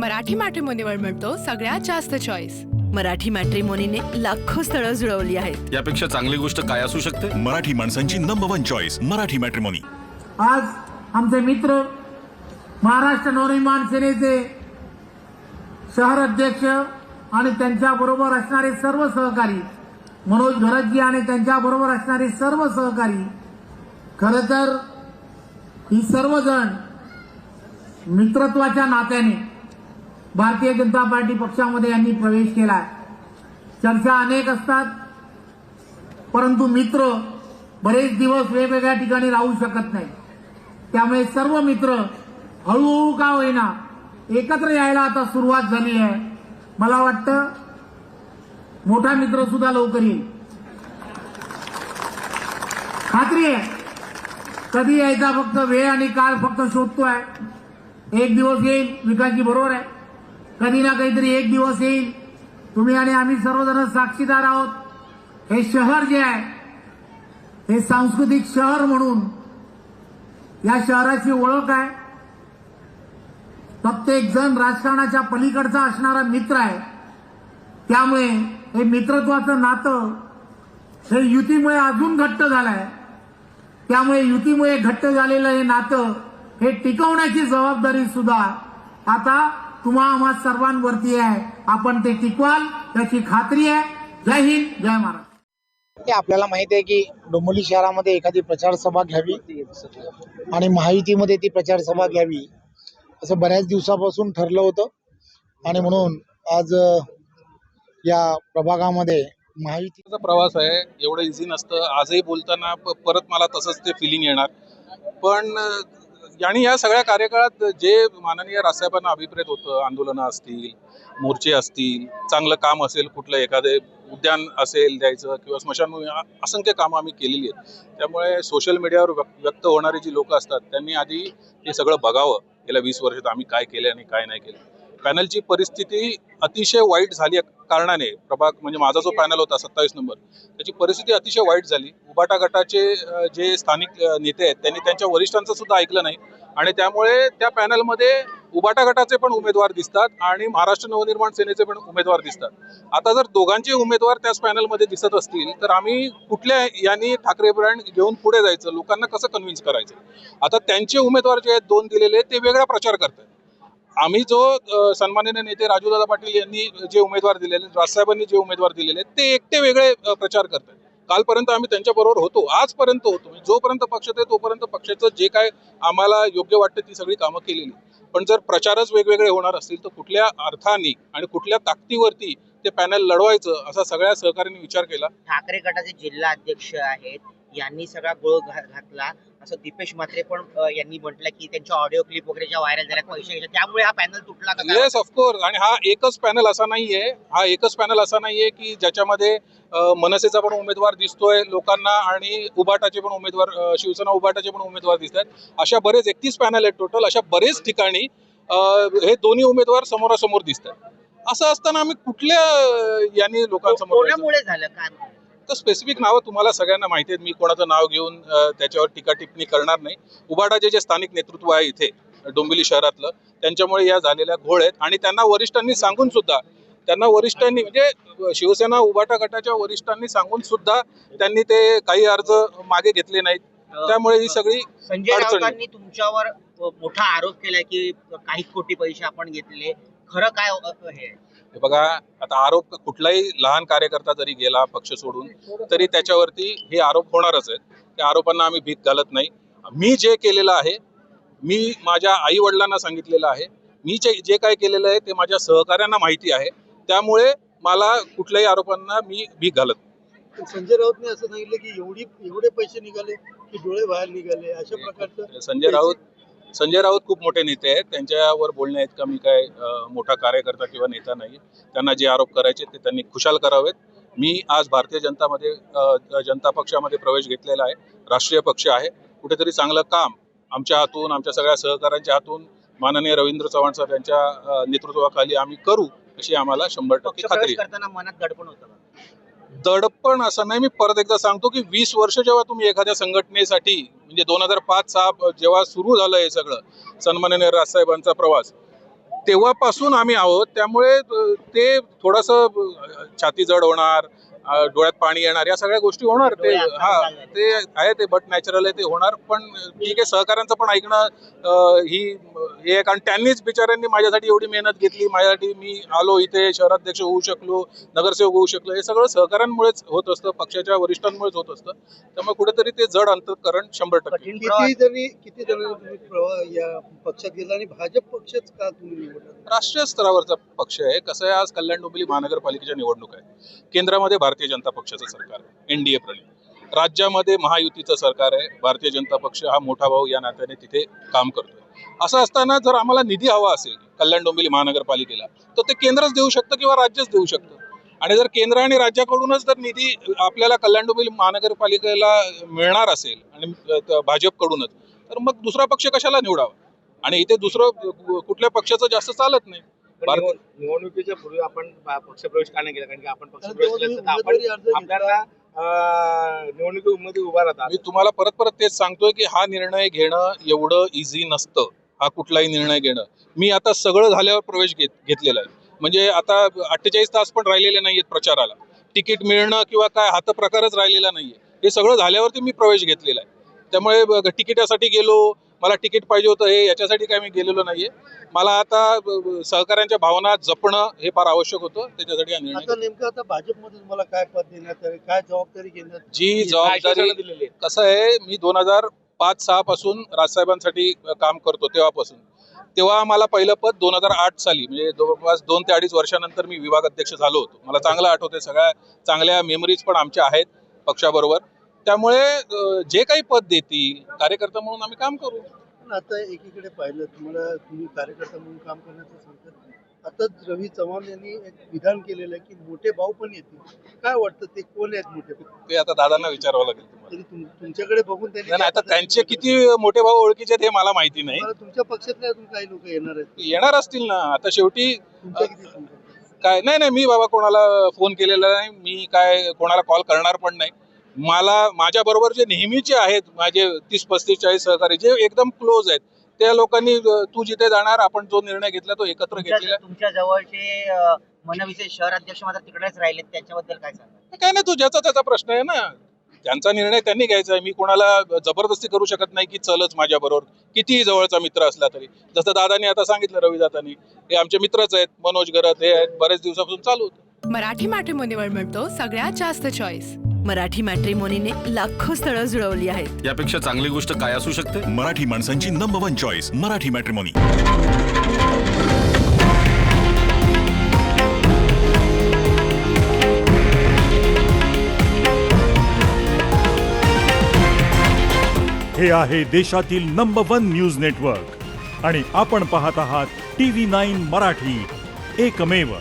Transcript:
मराठी मॅट्रिमोनीवर मिळतो सगळ्यात जास्त चॉईस। मराठी मॅट्रिमोनीने लाखो स्थळं जुळवली आहेत। यापेक्षा चांगली गोष्ट काय असू शकते? मराठी माणसांची नंबर 1 चॉईस मराठी मॅट्रिमोनी। आज आमचे मित्र महाराष्ट्र नवनिर्माण सेनेचे शहर अध्यक्ष आणि त्यांच्या बरोबर असणारे सर्व सहकारी, मनोज घरतजी आणि त्यांच्या बरोबर असणारे सर्व सहकारी, खरं तर ही सर्वजण मित्रत्वाच्या नात्याने भारतीय जनता पार्टी पक्षामध्ये यांनी प्रवेश केलाय। चर्चा अनेक असतात, परंतु मित्र बरेच दिवस वेगवेगळ्या ठिकाणी राहू शकत नाही। त्यामुळे सर्व मित्र हळूहळू का होईना एकत्र यायला आता सुरुवात झाली आहे। मला वाटतं मोठा मित्र सुद्धा लवकर येईल, खात्री आहे। कधी यायचा फक्त वेळ आणि काळ फक्त शोधतोय। एक दिवस येईल, विकासजी बरोबर आहे, कधी ना काहीतरी एक दिवस येईल। तुम्ही आणि आम्ही सर्वजण साक्षीदार आहोत। हे शहर जे आहे हे सांस्कृतिक शहर म्हणून या शहराची ओळख आहे। प्रत्येक जण राजकारणाच्या पलीकडचा असणारा मित्र आहे। त्यामुळे हे मित्रत्वाचं नातं हे युतीमुळे अजून घट्ट झालंय। त्यामुळे युतीमुळे घट्ट झालेलं हे नातं हे टिकवण्याची जबाबदारी सुद्धा आता आम्हा सर्वांवरती आहे। आपण ते टिकवाल याची खात्री आहे। जय हिंद, जय महाराष्ट्र। आपल्याला माहिती आहे की डोंबिवली शहरामध्ये एखादी प्रचार सभा घ्यावी आणि महायुतीमध्ये ती प्रचार सभा घ्यावी असं बऱ्याच दिवसापासून ठरलं होतं आणि म्हणून आज या प्रभागामध्ये महायुतीचा प्रवास आहे। एवढं इझी नसतं। आजही बोलताना परत मला तसंच ते फिलिंग येणार। पण आणि या सगळ्या कार्यकाळात जे माननीय राजसाहेबांना अभिप्रेत होतं, आंदोलनं असतील, मोर्चे असतील, चांगलं काम असेल, कुठलं एखादे उद्यान असेल द्यायचं किंवा स्मशानभूमी, असंख्य कामं आम्ही केलेली आहेत। त्यामुळे सोशल मीडियावर व्यक्त होणारी जी लोक असतात त्यांनी आधी हे सगळं बघावं, गेल्या 20 वर्षात आम्ही काय केले आणि काय नाही केले। पॅनलची परिस्थिती अतिशय वाईट झाली कारणाने प्रभाग म्हणजे माझा जो पॅनल होता 27 नंबर, त्याची परिस्थिती अतिशय वाईट झाली। उबाटा गटाचे जे स्थानिक नेते आहेत त्यांनी त्यांच्या वरिष्ठांचं सुद्धा ऐकलं नाही आणि त्यामुळे त्या पॅनलमध्ये उबाटा गटाचे पण उमेदवार दिसतात आणि महाराष्ट्र नवनिर्माण सेनेचे पण उमेदवार दिसतात। आता जर दोघांचे उमेदवार त्याच पॅनलमध्ये दिसत असतील तर आम्ही कुठल्या यांनी ठाकरे ब्रँड घेऊन पुढे जायचं, लोकांना कसं कन्व्हिन्स करायचं? आता त्यांचे उमेदवार जे आहेत 2 दिलेले ते वेगळा प्रचार करतात। आम्ही जो सन्माननीय नेते राजूदादा पाटील यांनी जे उमेदवार दिलेले, राजसाहेबांनी जे उमेदवार दिलेले ते एकटे वेगळे प्रचार करतात। कालपर्यंत आम्ही त्यांच्याबरोबर होतो, आजपर्यंत होतो। जोपर्यंत पक्ष आहे तोपर्यंत पक्षाचं जे काय आम्हाला योग्य वाटतं ती सगळी कामं केलेली। पण जर प्रचारच वेगवेगळे होणार असतील तर कुठल्या अर्थाने आणि कुठल्या ताकदीवरती ते पॅनल लढवायचं असा सगळ्या सहकाऱ्यांनी विचार केला। ठाकरे गटाचे जिल्हा अध्यक्ष आहेत यांनी सगळा गोळ घातला असं दीपेश म्हात्रे पण यांनी म्हटलं की त्यांच्या ऑडिओ क्लिप वगैरे ज्या व्हायरल झाल्या पैसे घ्यायचे, त्यामुळे हा पॅनल तुटला का? Yes, of course. आणि हा एकच पॅनल असा नाहीये की ज्याच्यामध्ये मनसेचा पण उमेदवार दिसतोय लोकांना आणि उबाटाचे पण उमेदवार, शिवसेना उबाटाचे पण उमेदवार दिसत आहेत। अशा बरेच 31 पॅनल आहेत टोटल। अशा बरेच ठिकाणी हे दोन्ही उमेदवार समोरासमोर दिसत आहेत। असं असताना आम्ही कुठल्या यांनी लोकांसमोर झालं काय? तर स्पेसिफिक नावं तुम्हाला सगळ्यांना माहिती आहेत, मी कोणाचं नाव घेऊन त्याच्यावर टीका टिप्पणी करणार नाही। उबाटाचे जे स्थानिक नेतृत्व आहे इथे डोंबिवली शहरातलं, त्यांच्यामुळे या झालेल्या घोळ आहेत आणि त्यांना वरिष्ठांनी सांगून सुद्धा, म्हणजे शिवसेना उबाटा गटाच्या वरिष्ठांनी सांगून सुद्धा त्यांनी ते काही अर्ज मागे घेतले नाहीत। त्यामुळे ही सगळी संजय राऊतांनी तुमच्यावर मोठा आरोप केलाय की काही कोटी पैसे आपण घेतले, खरं काय हे? बघा, आता आरोप कुठलाही लहान कार्यकर्ता जरी गेला पक्ष सोडून तरी त्याच्यावरती हे आरोप होणारच आहेत। त्या आरोपांना आम्ही भीक घालत नाही। मी जे केलेलं आहे, मी माझ्या आई वडिलांना सांगितलेलं आहे, मी जे काय केलेलं आहे ते माझ्या सहकाऱ्यांना माहिती आहे। त्यामुळे मला कुठल्याही आरोपांना मी भीक घालत नाही। संजय राऊतने असं सांगितलं की एवढे पैसे निघाले की डोळे बाहेर निघाले, अशा प्रकारचं। संजय राऊत खूप मोठे नेते आहेत, त्यांच्यावर बोलण्या इतका मी काय मोठा कार्यकर्ता किंवा नेता नाही। त्यांना जे आरोप करायचे ते त्यांनी खुशाल करावेत। मी आज भारतीय जनता पक्षामध्ये प्रवेश घेतलेला आहे, राष्ट्रीय पक्ष आहे। कुठेतरी चांगलं काम आमच्या हातून, आमच्या सगळ्या सहकाऱ्यांच्या हातून माननीय रवींद्र चव्हाण साहेब यांच्या नेतृत्वाखाली आम्ही करू अशी आम्हाला 100% खात्री आहे। मनात दडपण होतं? दडपण असं नाही, मी परत एकदा सांगतो की 20 वर्ष जेव्हा तुम्ही एखाद्या संघटनेसाठी म्हणजे 2005-06 जेव्हा सुरू झालं हे सगळं सन्माननीय राजसाहेबांचा प्रवास, तेव्हापासून आम्ही आहोत. त्यामुळे ते थोडंसं छाती जड होणार, डोळ्यात पाणी येणार, या सगळ्या गोष्टी होणार. ते ते आहे, ते बट नॅचरल आहे, ते होणार. पण ठीक आहे, सहकाऱ्यांचं पण ऐकणं ही हे आहे. कारण त्यांनीच बिचाऱ्यांनी माझ्यासाठी एवढी मेहनत घेतली, माझ्यासाठी मी आलो इथे, शहराध्यक्ष होऊ शकलो, नगरसेवक होऊ शकलो. हे सगळं सहकाऱ्यांमुळेच होत असतं, पक्षाच्या वरिष्ठांमुळेच होत असतं. त्यामुळे कुठेतरी ते जड अंतःकरण 100%. किती जण तुम्ही या पक्षात गेला आणि भाजप पक्षच का तुम्ही निवडला? राष्ट्रीय स्तरावरचा पक्ष आहे. कसं आहे, आज कल्याण डोंबिवली महानगरपालिकेच्या निवडणूक आहे. केंद्रामध्ये भारतीय जनता पक्षाचं सरकार आहे, एनडीए प्रणित. राज्यामध्ये महायुतीचं सरकार आहे. भारतीय जनता पक्ष हा मोठा भाऊ या नात्याने तिथे काम करतोय. असं असताना जर आम्हाला निधी हवा असेल कल्याण डोंबिवली महानगरपालिकेला, तर ते केंद्रच देऊ शकतं किंवा राज्यच देऊ शकतं. आणि जर केंद्र आणि राज्याकडूनच जर निधी आपल्याला कल्याण डोंबिवली महानगरपालिकेला मिळणार असेल आणि भाजपकडूनच, तर मग दुसरा पक्ष कशाला निवडावा? आणि इथे दुसरं कुठल्या पक्षाचं जास्त चालत नाही. निवडणुकीच्या पूर्वी आपण पक्षप्रवेश का नाही केला? कारण की आपण पक्षप्रवेश केला तर आपण आपल्याला निवडणुकीत उमेदवारी उभा राहतात. मी तुम्हाला परत परत तेच सांगतोय की हा निर्णय घेणं एवढं इझी नसतं. हा कुठलाही निर्णय घेणं. मी आता सगळं झाल्यावर प्रवेश घेतलेला आहे. म्हणजे आता 48 तास पण राहिलेले नाहीयेत प्रचाराला. तिकीट मिळणं किंवा काय हा तर प्रकारच राहिलेला नाहीये. हे सगळं झाल्यावरती मी प्रवेश घेतलेला आहे. त्यामुळे तिकिटासाठी गेलो, मला तिकीट पाहिजे होतं, हे याच्यासाठी काय मी गेलेलो नाहीये. मला आता सहकाऱ्यांच्या भावना जपणं हे फार आवश्यक होतं. त्याच्यासाठी हा निर्णय. नेमकं आता भाजपमध्ये तुम्हाला काय पद देण्यात आले, काय जबाबदारी घेण्यात? जी जबाबदारी दिलेली आहे. कसं आहे, मी 2005-06 पासून राजसाहेबांसाठी काम करतो. तेव्हा मला पहिलं पद 2008 साली, म्हणजे जवळपास 2 ते 2.5 वर्षानंतर मी विभाग अध्यक्ष झालो होतो. मला चांगलं आठवते, सगळ्या चांगल्या मेमरीज पण आमच्या आहेत पक्षाबरोबर. त्यामुळे जे काही पद देतील कार्यकर्ता म्हणून आम्ही काम करू. पण आता एकीकडे पाहिलं तुम्ही कार्यकर्ता म्हणून काम करण्याचं सांगतात. आता रवी चव्हाण यांनी एक विधान केलेलं आहे की मोठे भाऊ पण येतील. काय वाटतं, ते कोण आहेत मोठे भाऊ? ते आता दादांना विचारावं लागेल तुम्हाला. तुमच्याकडे बघून त्यांनी नाही, आता त्यांचे किती मोठे भाऊ ओळखीचे आहेत हे मला माहिती नाही. तुमच्या पक्षातले अजून काही लोक येणार आहेत? येणार असतील ना. आता शेवटी तुमच्या किती संपर्क? काय नाही, मी बाबा कोणाला फोन केलेला नाही. मी काय कोणाला कॉल करणार पण नाही. माझ्या बरोबर जे नेहमीचे आहेत, माझे 30-35-40 सहकारी जे एकदम क्लोज आहेत, त्या लोकांनी तू जिथे जाणार, आपण जो निर्णय घेतला तो एकत्र घेतलेला. तुमच्या जवळचे मनविषय शहराध्यक्ष मात्र तिकडेच राहिले, त्याच्याबद्दल काय सांगा? काय नाही, तो ज्याचा त्याचा प्रश्न आहे ना. त्यांचा निर्णय त्यांनी घ्यायचा आहे. मी कोणाला जबरदस्ती करू शकत नाही की चलच माझ्या बरोबर, कितीही जवळचा मित्र असला तरी. जसं दादांनी आता सांगितलं, रविदादांनी, हे आमचे मित्रच आहेत. मनोज गरत हे आहेत, बरेच दिवसापासून चालू होतं. मराठी मॅट्रिमोनीवर मिळतो सगळ्यात जास्त चॉईस. मराठी मॅट्रिमोनीने लाखो स्थळं जुळवली आहेत. यापेक्षा चांगली गोष्ट काय असू शकते? मराठी माणसांची नंबर 1 चॉईस मराठी मॅट्रिमोनी. हे आहे देशातील नंबर 1 न्यूज नेटवर्क आणि आपण पाहत आहात TV9 मराठी, एकमेव.